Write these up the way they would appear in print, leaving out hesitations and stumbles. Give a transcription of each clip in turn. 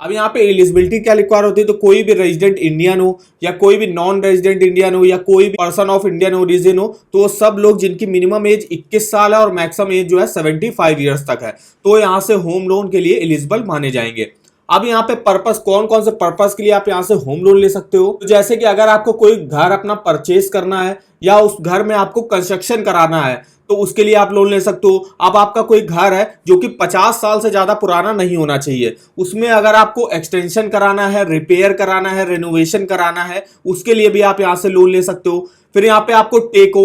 अब यहाँ पे एलिजिबिलिटी क्या रिक्वायर होती है, तो कोई भी रेजिडेंट इंडियन हो या कोई भी नॉन रेजिडेंट इंडियन हो या कोई भी पर्सन ऑफ इंडियन ओरिजिन हो, तो वो सब लोग जिनकी मिनिमम एज 21 साल है और मैक्सिमम एज जो है 75 ईयर्स तक है, तो यहाँ से होम लोन के लिए एलिजिबल माने जाएंगे। अब यहाँ पे पर्पस, कौन कौन से पर्पस के लिए आप यहाँ से होम लोन ले सकते हो, तो जैसे कि अगर आपको कोई घर अपना परचेज करना है या उस घर में आपको कंस्ट्रक्शन कराना है, तो उसके लिए आप लोन ले सकते हो। अब आपका कोई घर है जो कि 50 साल से ज्यादा पुराना नहीं होना चाहिए, उसमें अगर आपको एक्सटेंशन कराना है, रिपेयर कराना है, रेनोवेशन कराना है, उसके लिए भी आप यहाँ से लोन ले सकते हो। फिर यहाँ पे आपको take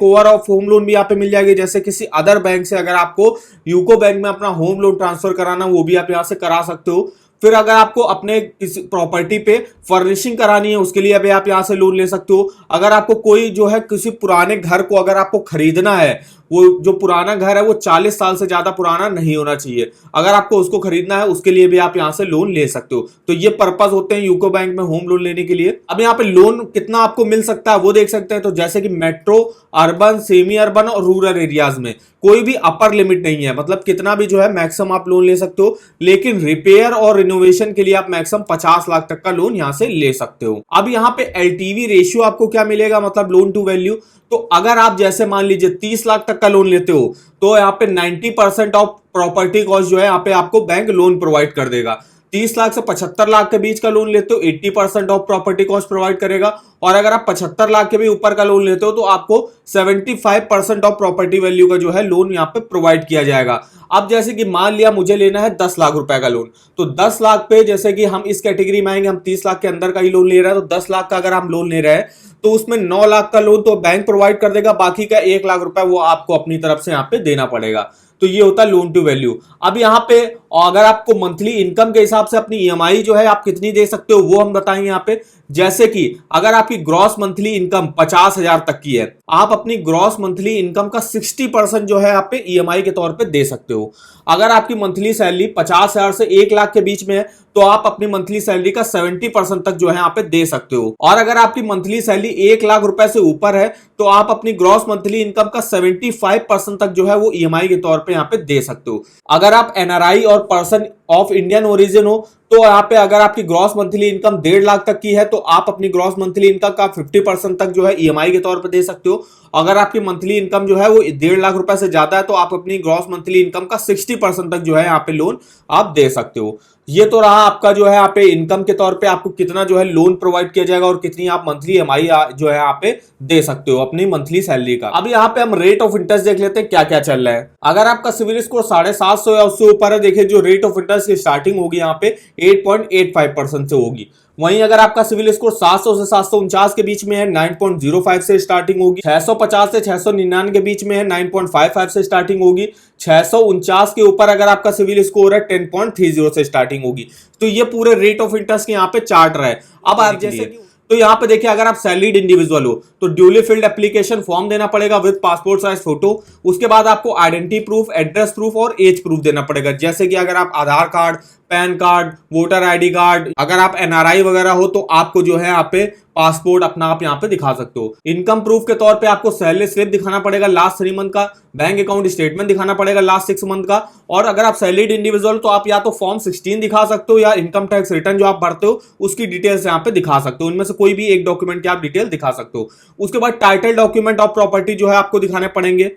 over of home loan भी यहाँ पे मिल जाएगी, जैसे किसी अदर बैंक से अगर आपको यूको बैंक में अपना होम लोन ट्रांसफर कराना, वो भी आप यहाँ से करा सकते हो। फिर अगर आपको अपने किसी प्रॉपर्टी पे फर्निशिंग करानी है, उसके लिए अभी आप यहाँ से लोन ले सकते हो। अगर आपको कोई जो है किसी पुराने घर को अगर आपको खरीदना है, वो जो पुराना घर है वो 40 साल से ज्यादा पुराना नहीं होना चाहिए, अगर आपको उसको खरीदना है, उसके लिए भी आप यहाँ से लोन ले सकते हो। तो ये पर्पस होते हैं यूको बैंक में होम लोन लेने के लिए। अब यहाँ पे लोन कितना आपको मिल सकता है वो देख सकते हैं। तो जैसे कि मेट्रो, अर्बन, सेमी अर्बन और रूरल एरियाज में कोई भी अपर लिमिट नहीं है, मतलब कितना भी जो है मैक्सिमम आप लोन ले सकते हो, लेकिन रिपेयर और रिनोवेशन के लिए आप मैक्सिमम 50 लाख तक का लोन यहाँ से ले सकते हो। अब यहाँ पे एलटीवी रेशियो आपको क्या मिलेगा, मतलब लोन टू वैल्यू। तो अगर आप जैसे मान लीजिए 30 लाख तक का लोन लेते हो, तो यहाँ पे 90% ऑफ प्रॉपर्टी कॉस्ट जो है यहाँ पे आपको बैंक लोन प्रोवाइड कर देगा। 30 लाख से 75 लाख के बीच का लोन लेते हो, 80% ऑफ प्रॉपर्टी कॉस्ट प्रोवाइड करेगा। और अगर आप 75 लाख के भी ऊपर का लोन लेते हो, तो आपको 75% ऑफ प्रॉपर्टी वैल्यू का जो है लोन यहाँ पे प्रोवाइड किया जाएगा। अब जैसे कि मान लिया मुझे लेना है 10 लाख रुपए का लोन, तो 10 लाख पे जैसे कि हम इस कैटेगरी में आएंगे, हम 30 लाख के अंदर का ही लोन ले रहे हैं, तो 10 लाख का अगर हम लोन ले रहे हैं, तो उसमें 9 लाख का लोन तो बैंक प्रोवाइड कर देगा, बाकी का 1 लाख रुपए वो आपको अपनी तरफ से यहाँ पे देना पड़ेगा। तो ये होता है लोन टू वैल्यू। अब यहाँ पे अगर आपको मंथली इनकम के हिसाब से अपनी ईएमआई जो है आप कितनी दे सकते हो वो हम बताएंगे यहाँ पे। जैसे कि अगर आपकी ग्रॉस मंथली इनकम 50,000 तक की है, आप अपनी ग्रॉस मंथली इनकम का 60% जो है आप पे ईएमआई के तौर पे दे सकते हो। अगर आपकी मंथली सैलरी 50,000 से 1 लाख के बीच में है, तो आप अपनी मंथली सैलरी का 70% तक जो है यहाँ पे दे सकते हो। और अगर आपकी मंथली सैलरी 1 लाख रुपए से ऊपर है, तो आप अपनी ग्रॉस मंथली इनकम का 75% तक जो है वो ईएमआई के तौर पे यहाँ पे दे सकते हो। अगर आप एनआरआई और पर्सन ऑफ इंडियन ओरिजिन हो, तो यहाँ पे अगर आपकी ग्रॉस मंथली इनकम 1.5 लाख तक की है, तो आप अपनी ग्रॉस मंथली इनकम का 50% तक जो है ईएमआई के तौर पे दे सकते हो। अगर आपकी मंथली इनकम जो है वो 1.5 लाख रुपए से ज्यादा है, तो आप अपनी ग्रॉस मंथली इनकम का 60% तक जो है यहाँ पे लोन आप दे सकते हो। ये तो रहा आपका जो है यहाँ पे इनकम के तौर पे आपको कितना जो है लोन प्रोवाइड किया जाएगा और कितनी आप मंथली ईएमआई जो है यहाँ पे दे सकते हो अपनी मंथली सैलरी का। अब यहाँ पे हम रेट ऑफ इंटरेस्ट देख लेते हैं क्या क्या चल रहा है। अगर आपका सिविल स्कोर 750 या उससे ऊपर है, देखिए जो रेट ऑफ इंटरेस्ट की स्टार्टिंग होगी यहाँ पे 8.85% से होगी। वहीं अगर आपका सिविल स्कोर 700 से 749 के बीच में है, 9.05 से स्टार्टिंग होगी। 650 से 699 के बीच में है, 9.55 से स्टार्टिंग होगी। 649 के ऊपर अगर आपका सिविल स्कोर है, 10.30 से स्टार्टिंग होगी। तो ये पूरे रेट ऑफ इंटरेस्ट के यहाँ पे चार्ट रहा है। अब आप जैसे तो यहाँ पे देखिए, अगर आप सैलरीड इंडिविजुअल हो तो ड्यूली फिल्ड एप्लीकेशन फॉर्म देना पड़ेगा विद पासपोर्ट साइज फोटो। उसके बाद आपको आइडेंटिटी प्रूफ, एड्रेस प्रूफ और एज प्रूफ देना पड़ेगा। जैसे कि अगर आप Aadhaar card, PAN card, voter ID card, अगर आप एनआरआई वगैरह हो तो आपको जो है आप पे पासपोर्ट अपना आप यहाँ पे दिखा सकते हो। इनकम प्रूफ के तौर पे आपको सैलरी स्लिप दिखाना पड़ेगा लास्ट 3 मंथ का, बैंक अकाउंट स्टेटमेंट दिखाना पड़ेगा लास्ट 6 मंथ का। और अगर आप सैलरीड इंडिविजुअल तो आप या तो फॉर्म 16 दिखा सकते हो या इनकम टैक्स रिटर्न जो आप भरते हो उसकी डिटेल्स यहाँ पे दिखा सकते हो। इनमें से कोई भी एक डॉक्यूमेंट की आप डिटेल दिखा सकते हो। उसके बाद टाइटल डॉक्यूमेंट ऑफ प्रॉपर्टी जो है आपको दिखाने पड़ेंगे।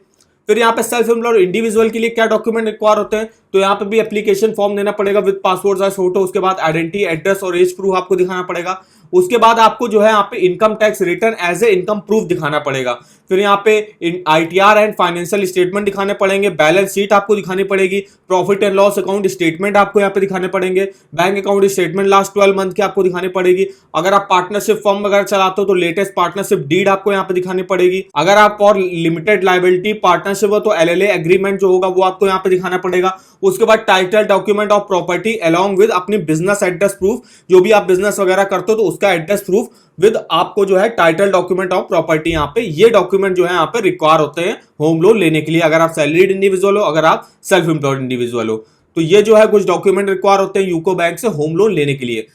फिर यहाँ पे सेल्फ एम्प्लॉयड इंडिविजुअल के लिए क्या डॉक्यूमेंट रिक्वायर होते हैं, तो यहाँ पे भी एप्लीकेशन फॉर्म देना पड़ेगा विद पासपोर्ट साइज फोटो। उसके बाद आइडेंटिटी, एड्रेस और एज प्रूफ आपको दिखाना पड़ेगा। उसके बाद आपको जो है यहाँ पे income tax return as a income proof दिखाना पड़ेगा। फिर यहाँ पे आईटीआर एंड फाइनेंशियल स्टेटमेंट दिखाने पड़ेंगे, बैलेंस शीट आपको दिखानी पड़ेगी, profit and loss account statement आपको यहाँ पे दिखाने पड़ेंगे, bank account statement last 12 month की आपको दिखानी पड़ेगी। अगर आप पार्टनरशिप फॉर्म वगैरह चलाते हो तो लेटेस्ट पार्टनरशिप डीड आपको यहाँ पे दिखानी पड़ेगी। अगर आप और लिमिटेड लाइबिलिटी पार्टनरशिप हो तो एलएलए एग्रीमेंट जो होगा वो आपको यहाँ पे दिखाना पड़ेगा। उसके बाद title document of property along with अपनी बिजनेस एड्रेस प्रूफ, जो भी आप बिजनेस वगैरह करते हो तो उसका एड्रेस प्रूफ विद आपको जो है टाइटल डॉक्यूमेंट ऑफ प्रॉपर्टी, यहाँ पे ये डॉक्यूमेंट जो है यहाँ पे रिक्वायर होते हैं होम लोन लेने के लिए। अगर आप सैलरीड इंडिविजुअल हो, अगर आप सेल्फ एम्प्लॉयड इंडिविजुअल हो, तो ये जो है कुछ डॉक्यूमेंट रिक्वायर होते हैं यूको बैंक से होम लोन लेने के लिए।